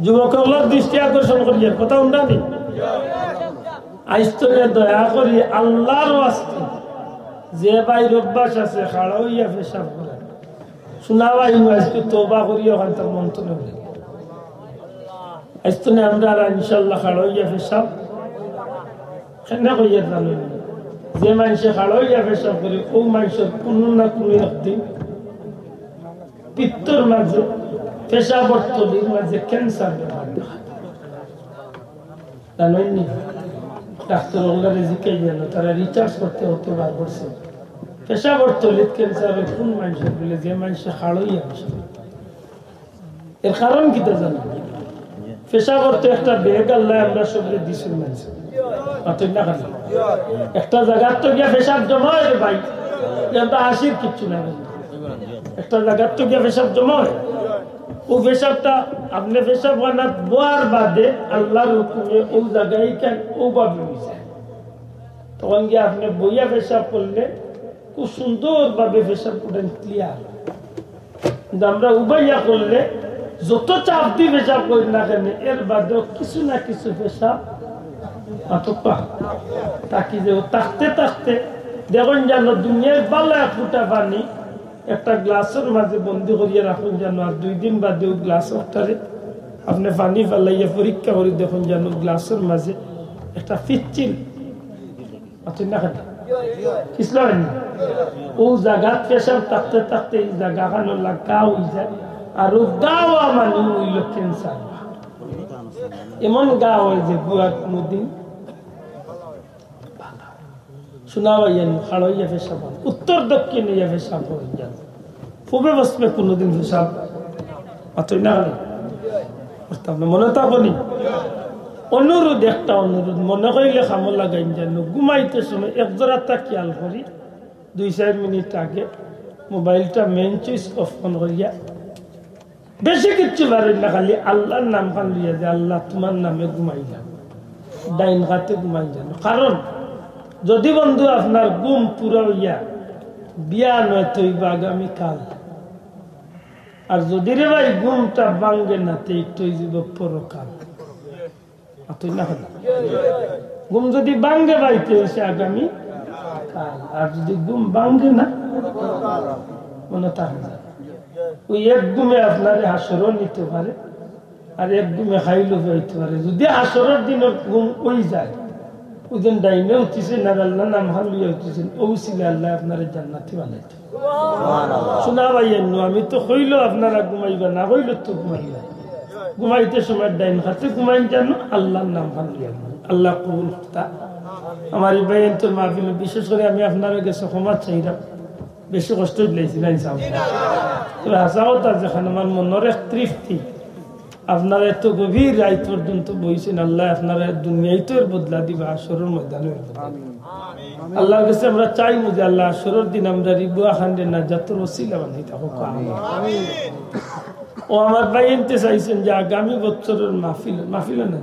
যুবকগুলোর দৃষ্টি আকর্ষণ করিয়া কথা উন্ডানি আইস্তরে দয়া করি আল্লাহর ওয়াস্তে যে ভাই অভ্যাস আছে খাড়া হইয়া পেশাব করে শোনা ভাই আজকে তওবা করি ওখান তার মন্ত্র নেই আইস্তনে আমরা ইনশাআল্লাহ খাড়া হইয়া পেশাব কেন কইয়া জানেন যে মানুষে খাড়া হইয়া পেশাব করে ও মানুষের কোনো না কোনো একদিন পিত্তর মাঝে পেশাবর তলির মাঝে ক্যান্সার ব্যাপার দেখা জানেন ডাক্তার ওগুলারে জিজ্ঞাসা গেল তারা রিচার্জ করতে হতে বার করছে পেশাবর তলিত ক্যান্সার কোন মানুষের বলে যে মানুষে খাড়াইয়া পেশাব এর কারণ কি তা জানেন পেশাবর তো একটা বেগ আল্লাহ আমরা সবরে দিছি মানুষ একটা জায়গার তো গিয়া পেশাব জমা হয় ভাই এটা হাসির কিচ্ছু না একটা জায়গার তো গিয়া পেশাব জমা হয় ও পেশাবটা আপনি পেশাব বানা বোয়ার বাদে আল্লাহর হুকুমে ও জায়গায় কেন ও ভাবে হয়েছে তখন গিয়ে আপনি বইয়া পেশাব করলে খুব সুন্দর ভাবে পেশাব করেন ক্লিয়ার কিন্তু আমরা উবাইয়া করলে যত চাপ দিয়ে পেশাব করি না কেন এর বাদেও কিছু না কিছু পেশাব তাকি যে থাকতে থাকতে দেখুন যেন দুনিয়ার বালা এক ফুটা পানি একটা গ্লাসের মাঝে বন্দি করিয়া রাখুন যেন আর 2 দিন বাদে গ্লাস ওটারে আপনি পানি ফেলাইয়া পরীক্ষা করি দেখুন যেন গ্লাসের মাঝে একটা পিচ্ছিল ও জায়গা পেশাব থাকতে থাকতে এই জায়গা খানো লাগা হয়ে যায় আর গাওয়া মানে হইল ক্যান্সার এমন গা হয় যে গুয়া কোনদিন শোনা ভাইয়া খাড়াইয়া পেশাব উত্তর দক্ষিণ ইয়া পেশাব হয়ে যান পূর্বে পশ্চিমে কোনদিন পেশাব অতই না মনে থাকনি অনুরোধ একটা অনুরোধ মনে করিলে খামো লাগাই যেন ঘুমাইতে সময় একজোড়াটা খেয়াল করি 2-4 মিনিট আগে মোবাইলটা মেইন সুইচ অফ অন করিয়া বেশি কিচ্ছু পারেন না খালি আল্লাহর নাম খান লিয়া যে আল্লাহ তোমার নামে ঘুমাই যান ডাইন হাতে ঘুমাই যান কারণ যদি বন্ধু আপনার ঘুম পুরো হইয়া বিয়া নয় তৈবা আগামী কাল আর যদি রে ভাই ঘুমটা ভাঙ্গে না তো একটু যাব পরকাল ঘুম যদি ভাঙ্গে বাইতে হয়েছে আগামী কাল আর যদি ঘুম ভাঙ্গে না মনে থাকে ওই এক ঘুমে আপনার হাসরও নিতে পারে আর এক ঘুমে খাইলেও হইতে পারে যদি হাসরের দিনের ঘুম ওই যায় ওই দিন ডাইনে উঠিছেন আর আল্লাহ নাম হালিয়া উঠিছেন ওসিলে আল্লাহ আপনার জান্নাতি বানাইতে শোনা ভাইয়েন আমি তো হইলেও আপনারা ঘুমাইবা না হইলে তো ঘুমাইবা ঘুমাইতে সময় ডাইন হাতে ঘুমাই জানো আল্লাহর নাম হালিয়া আল্লাহ কবুল করতা আমার ভাইয়েন তোর মাহফিল বিশেষ করে আমি আপনার কাছে ক্ষমা চাইলাম বেশি কষ্ট দিয়েছি নাই সাহেব তবে হাসাও তার যেখানে আমার মনের এক তৃপ্তি আপনারা এত গভীর রাত পর্যন্ত বইছেন আল্লাহ আপনারা দুনিয়ায় তো এর বদলা দিবা আসরের ময়দানে আল্লাহর কাছে আমরা চাইবো যে আল্লাহ আসরের দিন আমরা রিবুয়া খান্ডে না যত ওসিলা বানাই থাকো ও আমার ভাই এনতে চাইছেন যে আগামী বছরের মাহফিল না